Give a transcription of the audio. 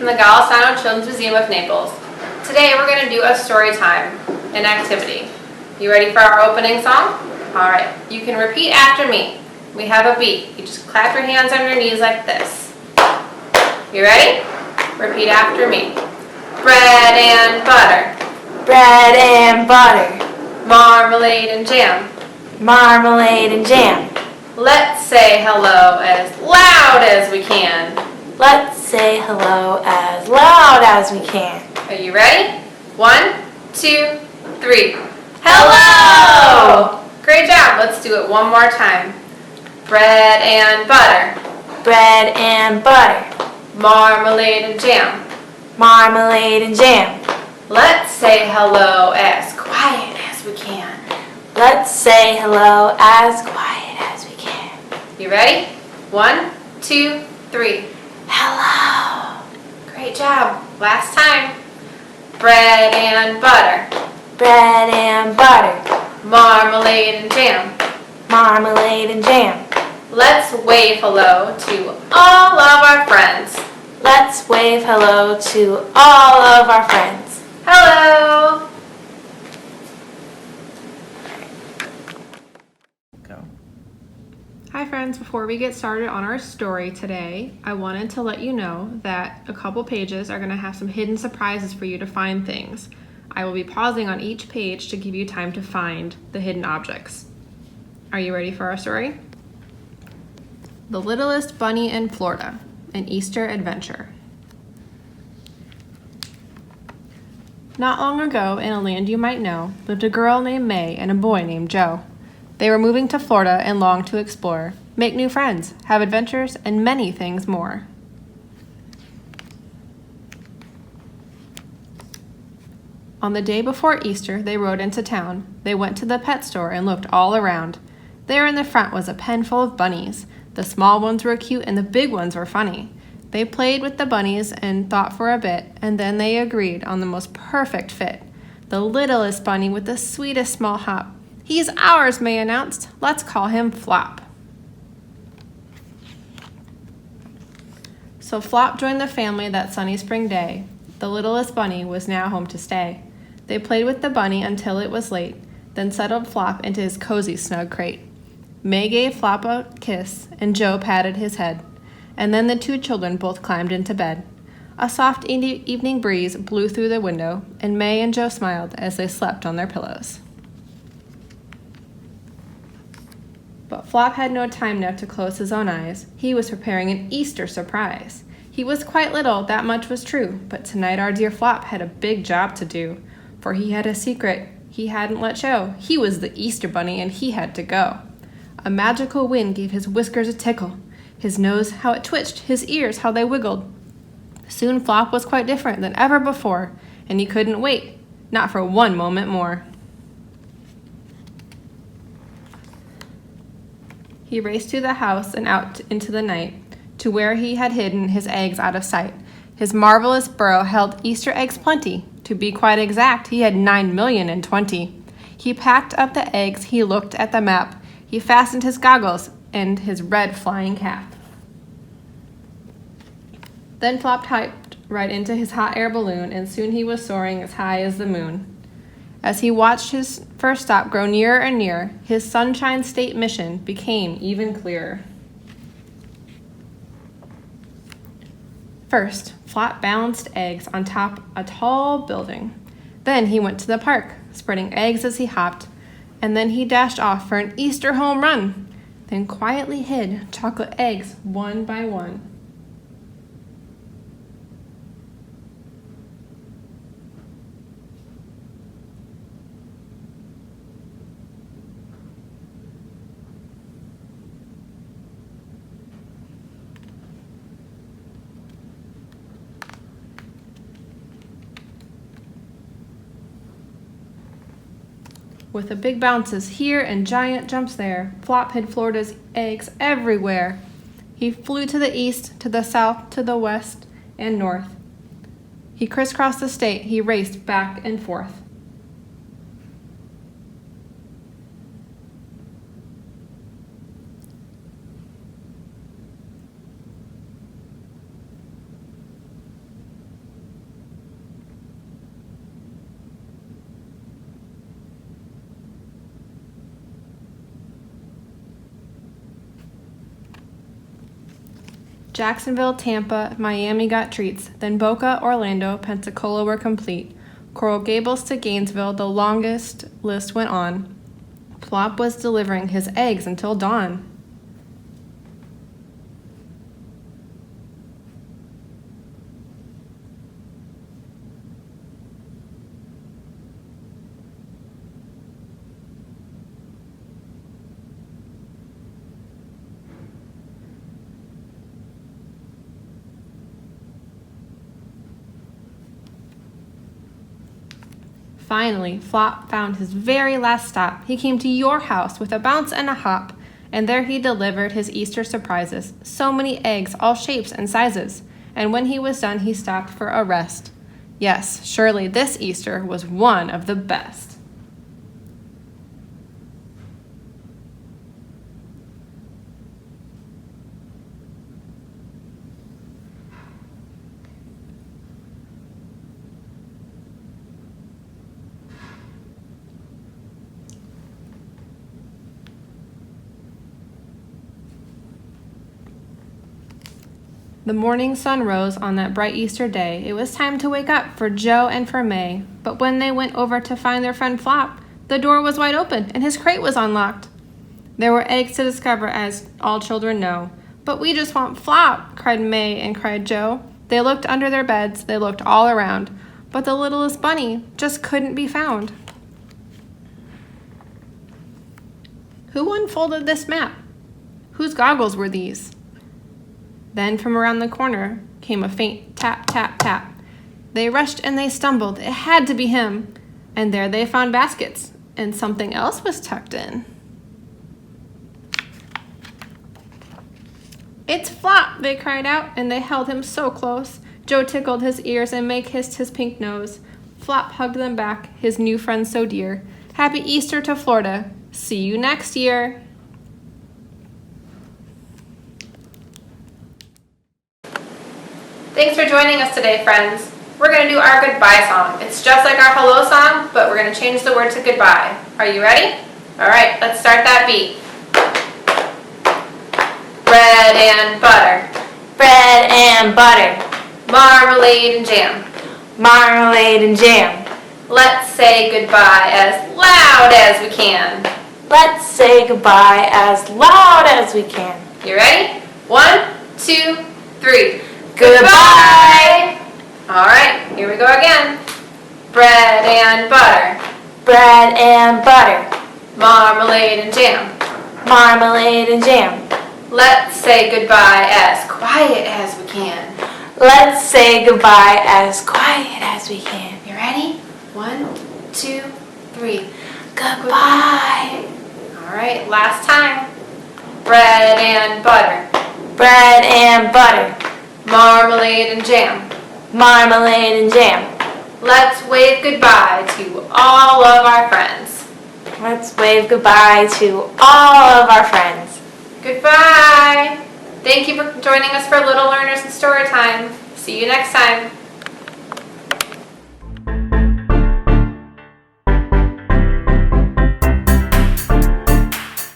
from the Golisano Children's Museum of Naples. Today we're going to do a story time, an activity. You ready for our opening song? Alright, you can repeat after me. We have a beat. You just clap your hands on your knees like this. You ready? Repeat after me. Bread and butter. Bread and butter. Marmalade and jam. Marmalade and jam. Let's say hello as loud as we can. Let's say hello as loud as we can. Are you ready? 1, 2, 3. Hello! Great job. Let's do it one more time. Bread and butter. Bread and butter. Marmalade and jam. Marmalade and jam. Let's say hello as quiet as we can. Let's say hello as quiet as we can. You ready? 1, 2, 3. Hello. Great job. Last time. Bread and butter. Bread and butter. Marmalade and jam. Marmalade and jam. Let's wave hello to all of our friends. Let's wave hello to all of our friends. Hello! Go. Hi friends, before we get started on our story today, I wanted to let you know that a couple pages are going to have some hidden surprises for you to find things. I will be pausing on each page to give you time to find the hidden objects. Are you ready for our story? The Littlest Bunny in Florida, an Easter adventure. Not long ago, in a land you might know, lived a girl named May and a boy named Joe. They were moving to Florida and longed to explore, make new friends, have adventures, and many things more. On the day before Easter, they rode into town. They went to the pet store and looked all around. There in the front was a pen full of bunnies. The small ones were cute and the big ones were funny. They played with the bunnies and thought for a bit, and then they agreed on the most perfect fit. The littlest bunny with the sweetest small hop. He's ours, May announced. Let's call him Flop. So Flop joined the family that sunny spring day. The littlest bunny was now home to stay. They played with the bunny until it was late, then settled Flop into his cozy, snug crate. May gave Flop a kiss, and Joe patted his head. And then the two children both climbed into bed. A soft evening breeze blew through the window, and May and Joe smiled as they slept on their pillows. But Flop had no time now to close his own eyes. He was preparing an Easter surprise. He was quite little, that much was true, but tonight our dear Flop had a big job to do, for he had a secret he hadn't let show. He was the Easter bunny, and he had to go. A magical wind gave his whiskers a tickle. His nose, how it twitched, his ears, how they wiggled. Soon Flop was quite different than ever before, and he couldn't wait, not for one moment more. He raced to the house and out into the night, to where he had hidden his eggs out of sight. His marvelous burrow held Easter eggs plenty. To be quite exact, he had 9,020,000. He packed up the eggs, he looked at the map, he fastened his goggles and his red flying cap. Then Flop hopped right into his hot air balloon, and soon he was soaring as high as the moon. As he watched his first stop grow nearer and nearer, his Sunshine State mission became even clearer. First, Flop balanced eggs on top a tall building. Then he went to the park, spreading eggs as he hopped, and then he dashed off for an Easter home run, then quietly hid chocolate eggs one by one. With the big bounces here and giant jumps there, Flop hid Florida's eggs everywhere. He flew to the east, to the south, to the west, and north. He crisscrossed the state, he raced back and forth. Jacksonville, Tampa, Miami got treats. Then Boca, Orlando, Pensacola were complete. Coral Gables to Gainesville, the longest list went on. Flop was delivering his eggs until dawn. Finally, Flop found his very last stop. He came to your house with a bounce and a hop, and there he delivered his Easter surprises. So many eggs, all shapes and sizes. And when he was done, he stopped for a rest. Yes, surely this Easter was one of the best. The morning sun rose on that bright Easter day. It was time to wake up for Joe and for May. But when they went over to find their friend Flop, the door was wide open and his crate was unlocked. There were eggs to discover, as all children know. But we just want Flop, cried May and cried Joe. They looked under their beds, they looked all around, but the littlest bunny just couldn't be found. Who unfolded this map? Whose goggles were these? Then from around the corner came a faint tap, tap, tap. They rushed and they stumbled. It had to be him. And there they found baskets, and something else was tucked in. It's Flop, they cried out, and they held him so close. Joe tickled his ears and May kissed his pink nose. Flop hugged them back, his new friend so dear. Happy Easter to Florida. See you next year. Thanks for joining us today, friends. We're going to do our goodbye song. It's just like our hello song, but we're going to change the word to goodbye. Are you ready? All right, let's start that beat. Bread and butter. Bread and butter. Marmalade and jam. Marmalade and jam. Let's say goodbye as loud as we can. Let's say goodbye as loud as we can. You ready? 1, 2, 3. Goodbye! All right, here we go again. Bread and butter. Bread and butter. Marmalade and jam. Marmalade and jam. Let's say goodbye as quiet as we can. Let's say goodbye as quiet as we can. You ready? 1, 2, 3. Goodbye. All right, last time. Bread and butter. Bread and butter. Marmalade and jam. Marmalade and jam. Let's wave goodbye to all of our friends. Let's wave goodbye to all of our friends. Goodbye. Thank you for joining us for Little Learners and Storytime. See you next time.